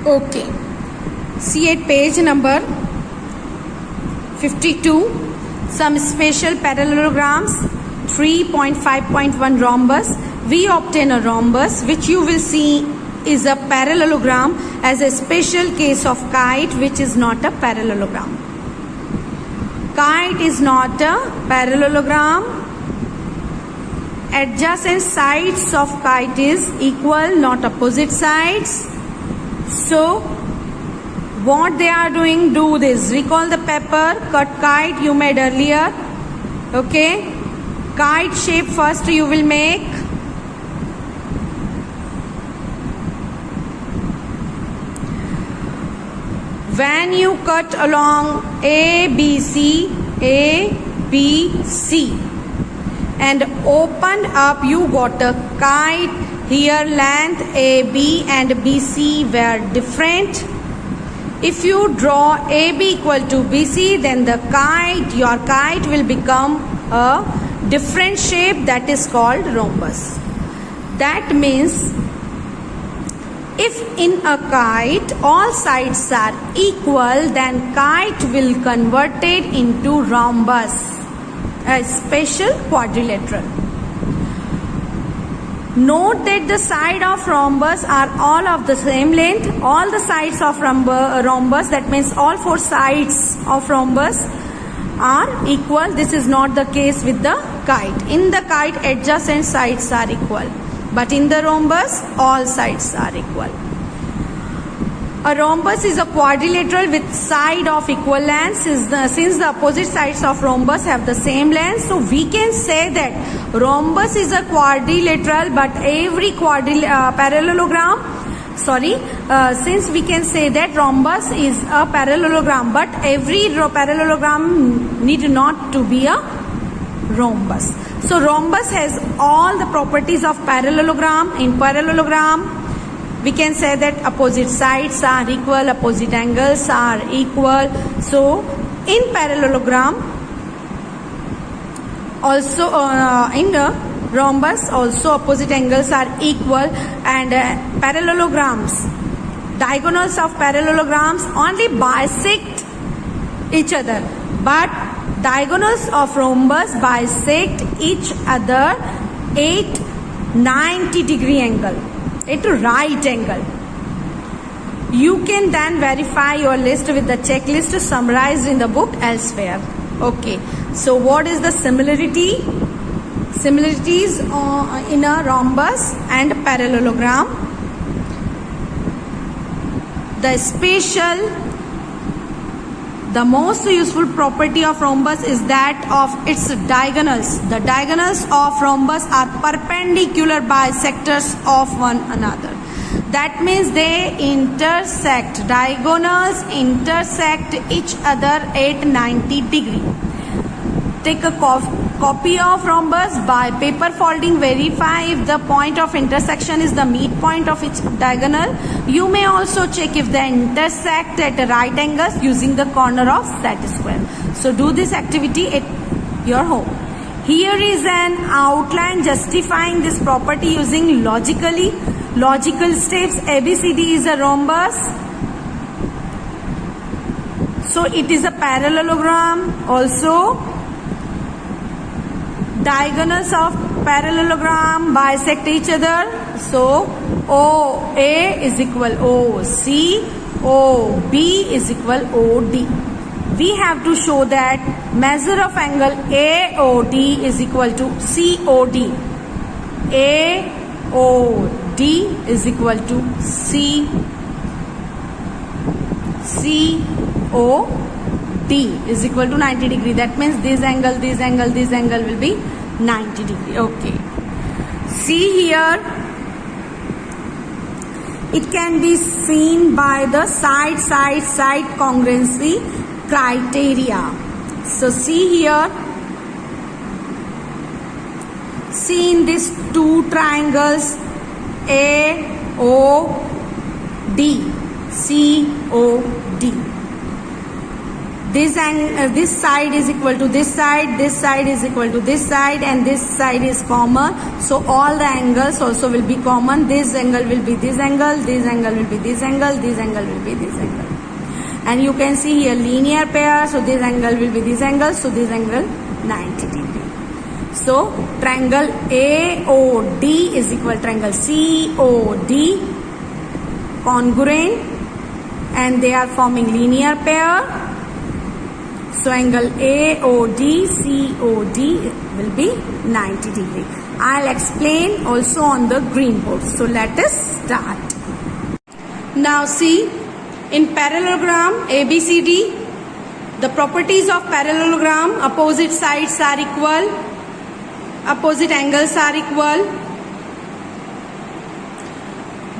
Okay. See at page number 52, some special parallelograms, 3.5.1 rhombus. We obtain a rhombus, which you will see is a parallelogram as a special case of kite, which is not a parallelogram. Kite is not a parallelogram. Adjacent sides of kite is equal, not opposite sides. So what they are doing, do this. Recall the paper cut kite you made earlier. Okay. Kite shape first you will make. When you cut along ABC and opened up, you got a kite. Here length AB and BC were different. If you draw AB equal to BC, then the kite, your kite will become a different shape, that is called rhombus. That means if in a kite all sides are equal, then kite will convert it into rhombus, a special quadrilateral. Note that the side of rhombus are all of the same length. All the sides of rhombus, that means all four sides of rhombus are equal. This is not the case with the kite. In the kite, adjacent sides are equal, but in the rhombus, all sides are equal. A rhombus is a quadrilateral with side of equal length. Since the opposite sides of rhombus have the same length, so we can say that rhombus is a quadrilateral, but every parallelogram, since we can say that rhombus is a parallelogram, but every parallelogram need not to be a rhombus. So rhombus has all the properties of parallelogram. In parallelogram, we can say that opposite sides are equal, opposite angles are equal. So in parallelogram, also in the rhombus, also opposite angles are equal, and parallelograms, diagonals of parallelograms only bisect each other, but diagonals of rhombus bisect each other at 90-degree angle, at right angle. You can then verify your list with the checklist summarized in the book elsewhere. Okay, so what is the similarity? Similarities in a rhombus and parallelogram. The most useful property of rhombus is that of its diagonals. The diagonals of rhombus are perpendicular bisectors of one another. That means they intersect. Diagonals intersect each other at 90-degree. Take a copy of rhombus by paper folding. Verify if the point of intersection is the midpoint of each diagonal. You may also check if they intersect at right angles using the corner of set square. So do this activity at your home. Here is an outline justifying this property using logical steps. ABCD is a rhombus. So it is a parallelogram also. Diagonals of parallelogram bisect each other. So OA is equal OC, OB is equal OD. We have to show that measure of angle AOD is equal to COD. AOD is equal to COD is equal to 90-degree. That means this angle will be 90-degree. Okay. See here, it can be seen by the side congruency criteria. So see here, see in these two triangles AOD, COD. this side is equal to this side is equal to this side, and this side is common. So all the angles also will be common. This angle will be this angle, this angle will be this angle, this angle will be this angle. And you can see here linear pair, so this angle will be this angle, so this angle 90 degree. So triangle AOD is equal to triangle COD, congruent, and they are forming linear pair. So angle AOD COD will be 90 degree. I'll explain also on the green board. So let us start. Now see, in parallelogram ABCD, the properties of parallelogram: opposite sides are equal, opposite angles are equal,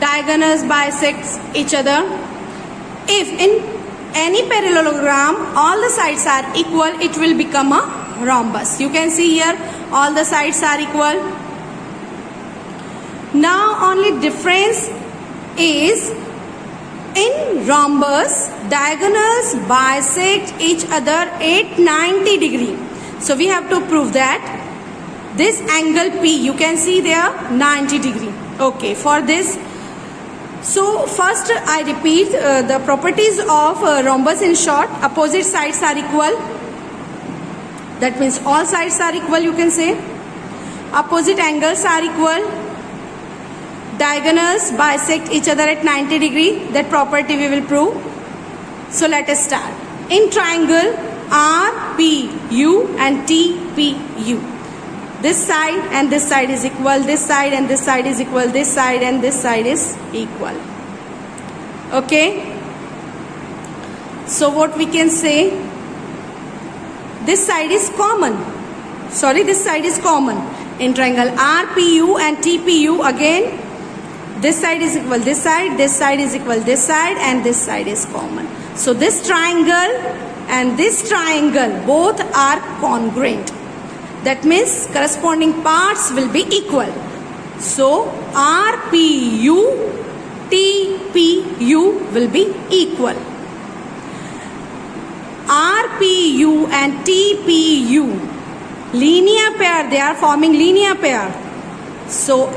diagonals bisect each other. If in any parallelogram all the sides are equal, it will become a rhombus. You can see here all the sides are equal. Now only difference is in rhombus diagonals bisect each other at 90 degree. So we have to prove that this angle P, you can see there 90 degree. Okay, for this, so first I repeat the properties of rhombus in short: opposite sides are equal. That means all sides are equal, you can say. Opposite angles are equal. Diagonals bisect each other at 90 degree. That property we will prove. So let us start. In triangle RPU and TPU, this side and this side is equal, this side and this side is equal, this side and this side is equal. Okay, so what we can say, this side is common, this side is common. In triangle RPU and TPU, again this side is equal this side is equal this side, and this side is common. So this triangle and this triangle both are congruent. That means corresponding parts will be equal. So RPU, TPU will be equal. RPU and TPU, linear pair, they are forming linear pair. So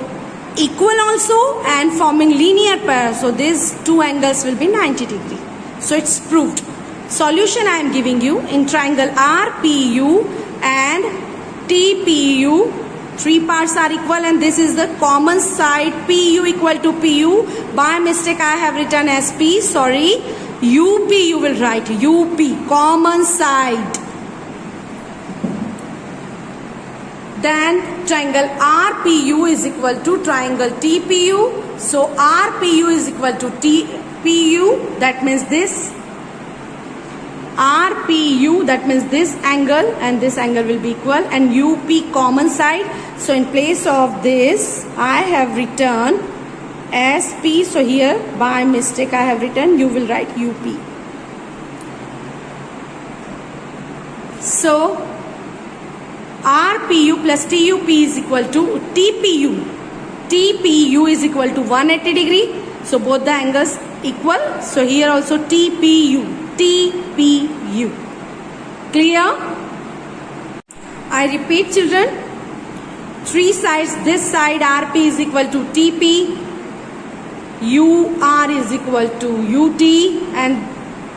equal also and forming linear pair. So these two angles will be 90 degree. So it's proved. Solution I am giving you: in triangle RPU and TPU, three parts are equal, and this is the common side. PU equal to PU. By mistake I have written as P, sorry. UP you will write, UP, common side. Then triangle RPU is equal to triangle TPU. So RPU is equal to TPU. That means this RPU, that means this angle and this angle will be equal, and UP common side. So in place of this I have written as P. So here by mistake I have written, you will write UP. So RPU plus TUP is equal to TPU. TPU is equal to 180 degree. So both the angles equal. So here also TPU. TPU. Clear? I repeat, children. Three sides. This side RP is equal to TP. UR is equal to UT, and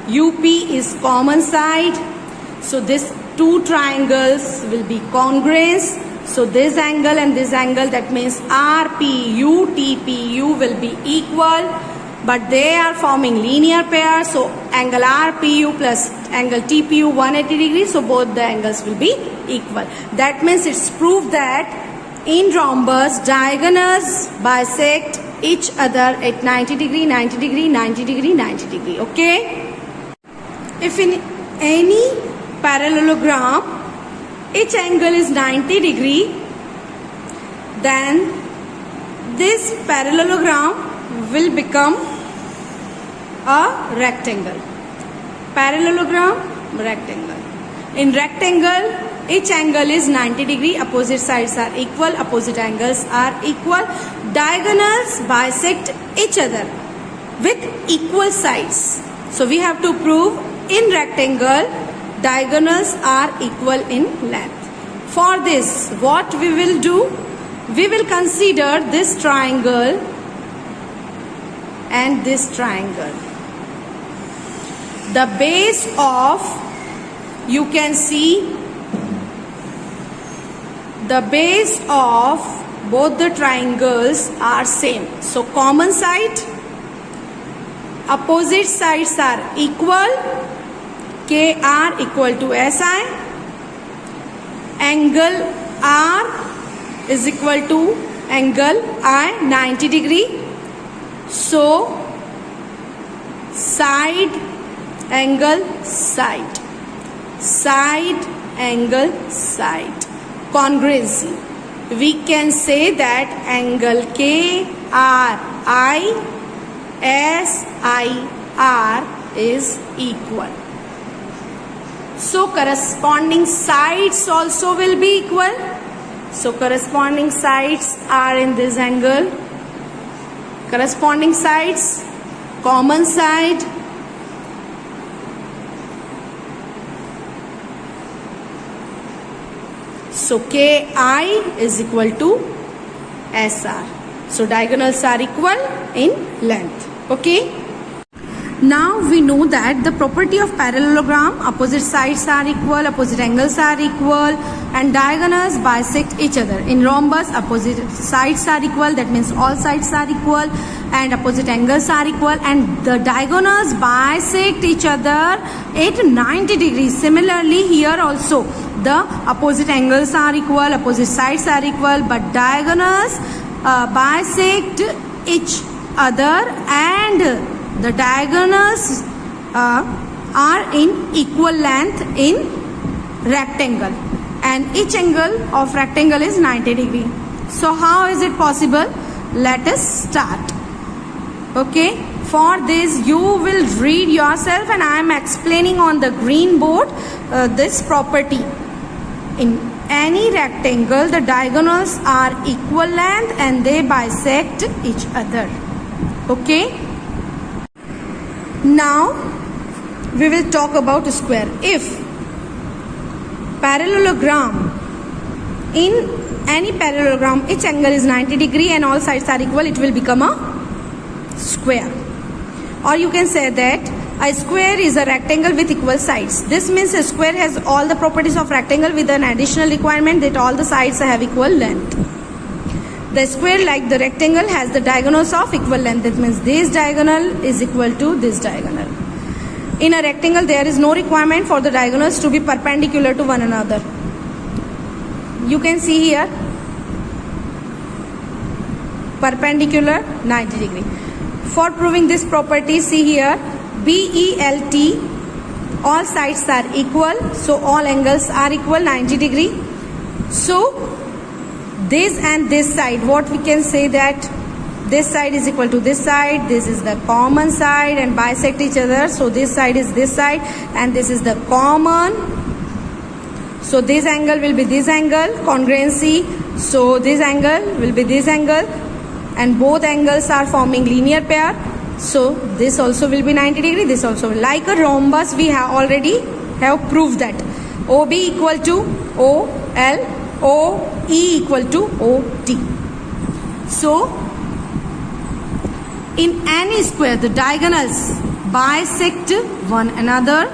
UP is common side. So this two triangles will be congruent. So this angle and this angle, that means RPU, TPU will be equal. But they are forming linear pair, so angle RPU plus angle TPU 180 degrees, so both the angles will be equal. That means it's proved that in rhombus diagonals bisect each other at 90 degree, 90 degree, 90 degree, 90 degree. Okay? If in any parallelogram each angle is 90 degree, then this parallelogram will become a rectangle. Parallelogram, rectangle. In rectangle, each angle is 90 degree, opposite sides are equal, opposite angles are equal, diagonals bisect each other with equal sides. So we have to prove in rectangle diagonals are equal in length. For this, what we will do? We will consider this triangle and this triangle. The base of, you can see, the base of both the triangles are same. So common side, opposite sides are equal. KR equal to SI. Angle R is equal to angle I, 90 degree. So side angle side, side angle side. Congruency. We can say that angle KRI SIR is equal. So corresponding sides also will be equal. So corresponding sides are in this angle. Corresponding sides, common side, so KI is equal to SR. So diagonals are equal in length. Okay. Now we know that the property of parallelogram, opposite sides are equal, opposite angles are equal, and diagonals bisect each other. In rhombus, opposite sides are equal, that means all sides are equal, and opposite angles are equal, and the diagonals bisect each other at 90 degrees. Similarly, here also the opposite angles are equal, opposite sides are equal, but diagonals bisect each other, and the diagonals are in equal length in rectangle, and each angle of rectangle is 90 degree. So how is it possible? Let us start. Okay, for this you will read yourself, and I am explaining on the green board this property. In any rectangle, the diagonals are equal length and they bisect each other. Okay. Now we will talk about a square. If parallelogram, in any parallelogram, each angle is 90 degree and all sides are equal, it will become a square. Or you can say that a square is a rectangle with equal sides. This means a square has all the properties of rectangle with an additional requirement that all the sides have equal length. The square, like the rectangle, has the diagonals of equal length. That means this diagonal is equal to this diagonal. In a rectangle, there is no requirement for the diagonals to be perpendicular to one another. You can see here, perpendicular 90 degree. For proving this property, see here, BELT, all sides are equal, so all angles are equal 90 degree. So this and this side, what we can say that this side is equal to this side, this is the common side and bisect each other. So this side is this side and this is the common. So this angle will be this angle, congruency. So this angle will be this angle, and both angles are forming linear pair. So this also will be 90 degree, this also. Like a rhombus, we have already proved that OB equal to OL, OE equal to OT. So in any square, the diagonals bisect one another,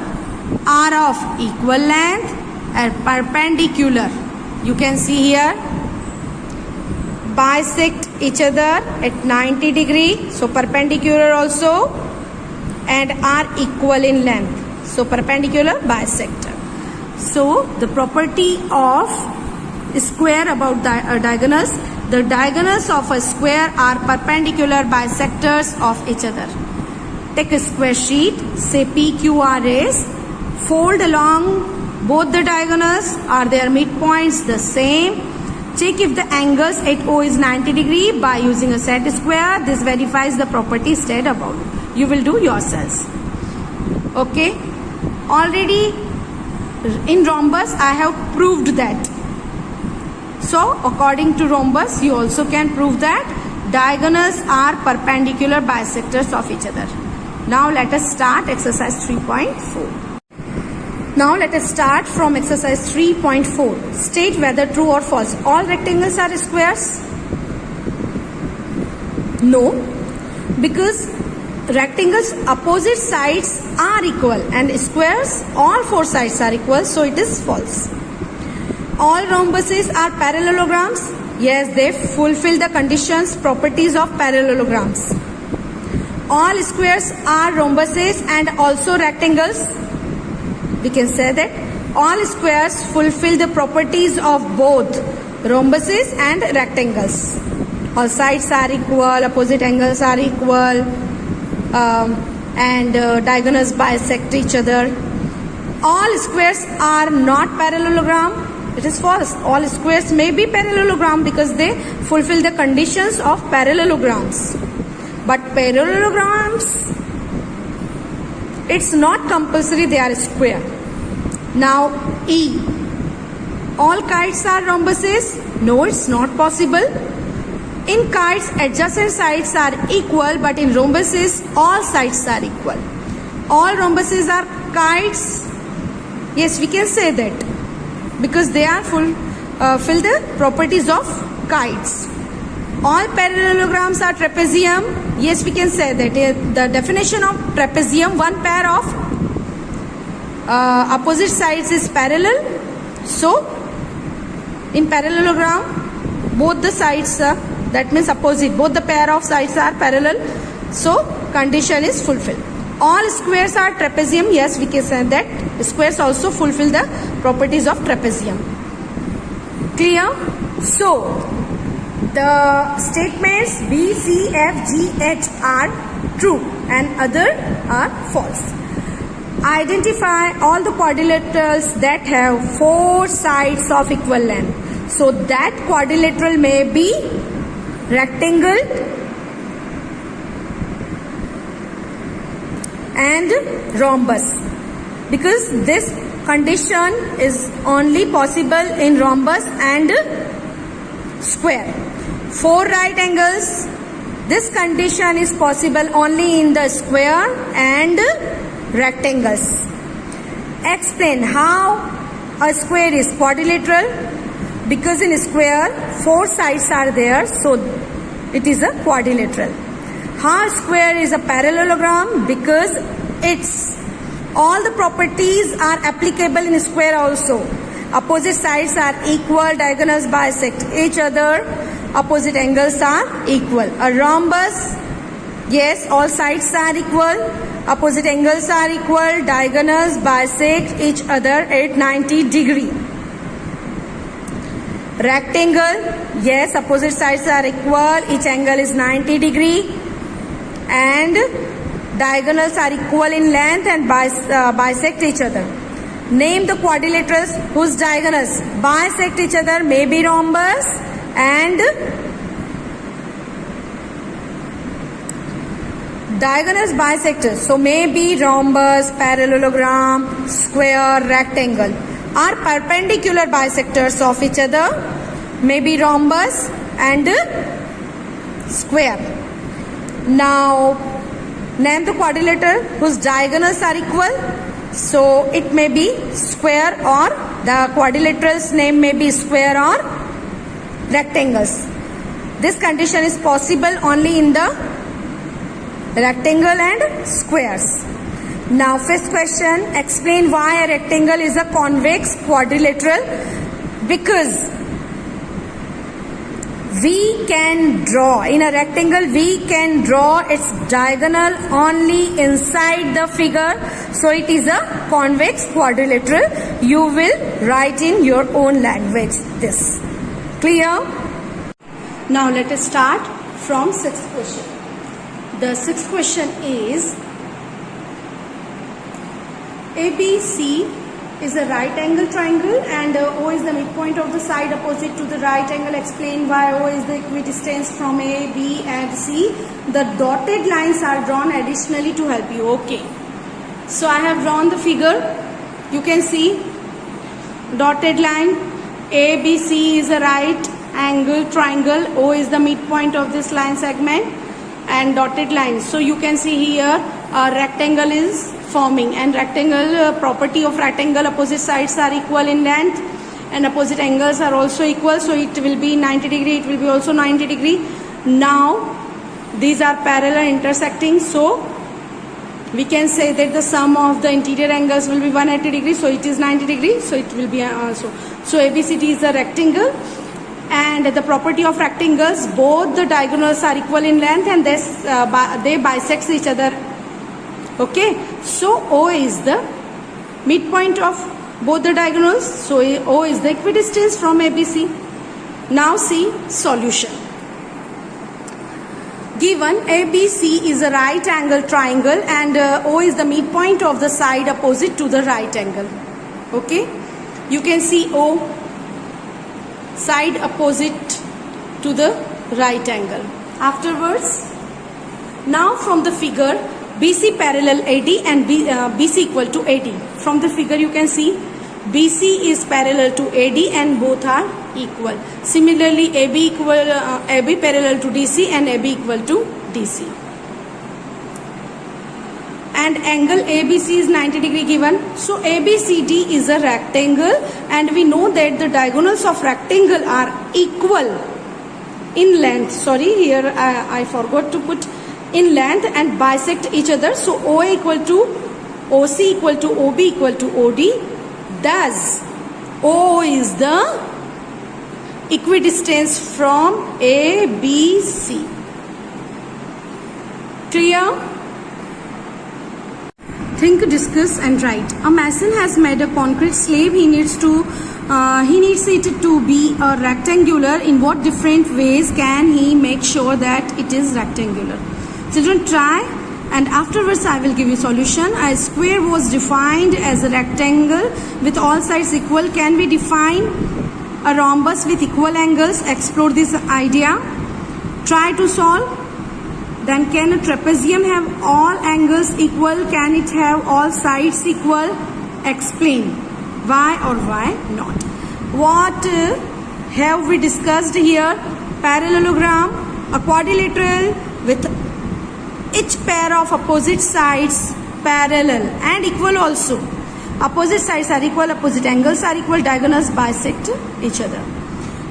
are of equal length and perpendicular. You can see here, bisect each other at 90 degree, so perpendicular also, and are equal in length, so perpendicular bisector. So the property of square about diagonals, the diagonals of a square are perpendicular bisectors of each other. Take a square sheet, say PQRS, fold along both the diagonals, are their midpoints the same. Check if the angles at O is 90 degree by using a set square. This verifies the property stated above. You will do yourselves. Okay. Already in rhombus I have proved that. So according to rhombus you also can prove that diagonals are perpendicular bisectors of each other. Now let us start exercise 3.4. Now let us start from exercise 3.4. State whether true or false. All rectangles are squares? No, because rectangles opposite sides are equal and squares all four sides are equal, so it is false. All rhombuses are parallelograms? Yes, they fulfill the conditions, properties of parallelograms. All squares are rhombuses and also rectangles? We can say that all squares fulfill the properties of both rhombuses and rectangles. All sides are equal, opposite angles are equal, and diagonals bisect each other. All squares are not parallelogram. It is false. All squares may be parallelogram because they fulfill the conditions of parallelograms. But parallelograms, it's not compulsory they are square. Now E. All kites are rhombuses? No, it's not possible. In kites, adjacent sides are equal, but in rhombuses, all sides are equal. All rhombuses are kites? Yes, we can say that because they are fill the properties of kites. All parallelograms are trapezium? Yes, we can say that. The definition of trapezium, one pair of opposite sides is parallel. So, in parallelogram, both the sides are, that means opposite, both the pair of sides are parallel. So, condition is fulfilled. All squares are trapezium? Yes, we can say that. Squares also fulfill the properties of trapezium. Clear? So, the statements B, C, F, G, H are true and other are false. Identify all the quadrilaterals that have four sides of equal length. So that quadrilateral may be rectangle and rhombus, because this condition is only possible in rhombus and square. Four right angles, this condition is possible only in the square and rectangles. Explain how a square is quadrilateral. Because in square, four sides are there, so it is a quadrilateral. How square is a parallelogram? Because its all the properties are applicable in square also. Opposite sides are equal, diagonals bisect each other, opposite angles are equal. A rhombus, yes, all sides are equal, opposite angles are equal, diagonals bisect each other at 90 degree. Rectangle, yes, opposite sides are equal, each angle is 90 degree, and diagonals are equal in length and bisect each other. Name the quadrilaterals whose diagonals bisect each other, may be rhombus and diagonals bisectors. So may be rhombus, parallelogram, square, rectangle are perpendicular bisectors of each other, may be rhombus and square. Now name the quadrilateral whose diagonals are equal. So it may be square, or the quadrilateral's name may be square or rectangles. This condition is possible only in the rectangle and squares. Now fifth question, explain why a rectangle is a convex quadrilateral. Because we can draw, in a rectangle we can draw its diagonal only inside the figure. So it is a convex quadrilateral. You will write in your own language this. Clear? Now let us start from sixth question. The sixth question is, ABC is a right angle triangle and O is the midpoint of the side opposite to the right angle. Explain why O is the equidistance from A, B and C. The dotted lines are drawn additionally to help you. Okay. So I have drawn the figure. You can see dotted line. ABC is a right angle triangle. O is the midpoint of this line segment and dotted lines. So you can see here a rectangle is forming, and rectangle property of rectangle, opposite sides are equal in length and opposite angles are also equal, so it will be 90 degree, it will be also 90 degree. Now these are parallel intersecting, so we can say that the sum of the interior angles will be 180 degrees, so it is 90 degrees, so it will be also. So ABCD is a rectangle, and the property of rectangles, both the diagonals are equal in length and they bisect each other. Okay, so O is the midpoint of both the diagonals, so O is the equidistance from ABC. Now see solution. Given ABC is a right angle triangle and O is the midpoint of the side opposite to the right angle. Okay, you can see O, side opposite to the right angle. Afterwards, now from the figure, BC parallel AD and BC equal to AD. From the figure you can see BC is parallel to AD and both are equal. Similarly, AB parallel to DC and AB equal to DC. And angle ABC is 90 degree given. So ABCD is a rectangle, and we know that the diagonals of rectangle are equal in length. Sorry, here I forgot to put in length and bisect each other. So OA equal to OC equal to OB equal to OD. Thus, O is the equidistance from ABC. Clear? Think, discuss and write. A mason has made a concrete slab. He needs it to be a rectangular. In what different ways can he make sure that it is rectangular? Children, try, and afterwards I will give you solution. A square was defined as a rectangle with all sides equal. Can we define a rhombus with equal angles? Explore this idea. Try to solve. Then, can a trapezium have all angles equal? Can it have all sides equal? Explain why or why not. What have we discussed here? Parallelogram, a quadrilateral with each pair of opposite sides parallel and equal also. Opposite sides are equal, opposite angles are equal, diagonals bisect each other.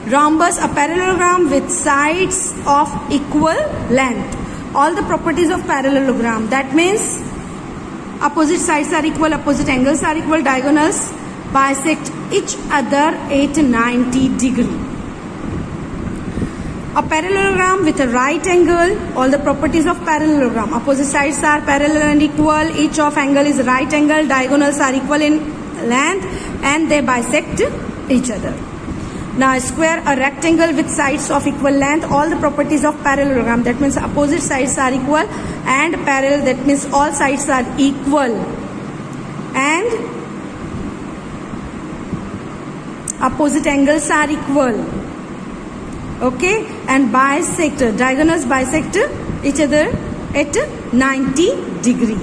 Rhombus, a parallelogram with sides of equal length. All the properties of parallelogram. That means opposite sides are equal, opposite angles are equal, diagonals bisect each other at 90 degree. A parallelogram with a right angle. All the properties of parallelogram. Opposite sides are parallel and equal. Each of angle is right angle. Diagonals are equal in length and they bisect each other. Now a square, a rectangle with sides of equal length. All the properties of parallelogram. That means opposite sides are equal and parallel. That means all sides are equal and opposite angles are equal. Okay, and bisect, diagonals bisect each other at 90 degree.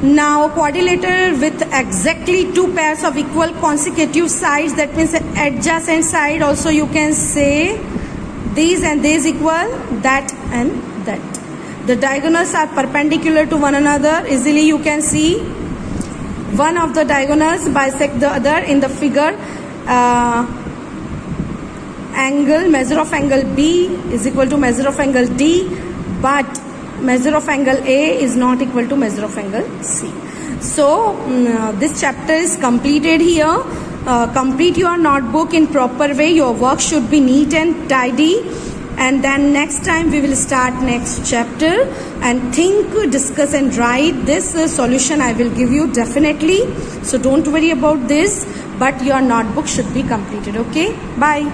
Now quadrilateral with exactly two pairs of equal consecutive sides, that means adjacent side also you can say these and these equal, that and that. The diagonals are perpendicular to one another. Easily you can see one of the diagonals bisect the other in the figure. Angle, measure of angle B is equal to measure of angle D, but measure of angle A is not equal to measure of angle C. So this chapter is completed here. Complete your notebook in proper way. Your work should be neat and tidy, and then next time we will start next chapter. And think, discuss and write. This solution I will give you definitely, so don't worry about this, but your notebook should be completed. Okay, bye.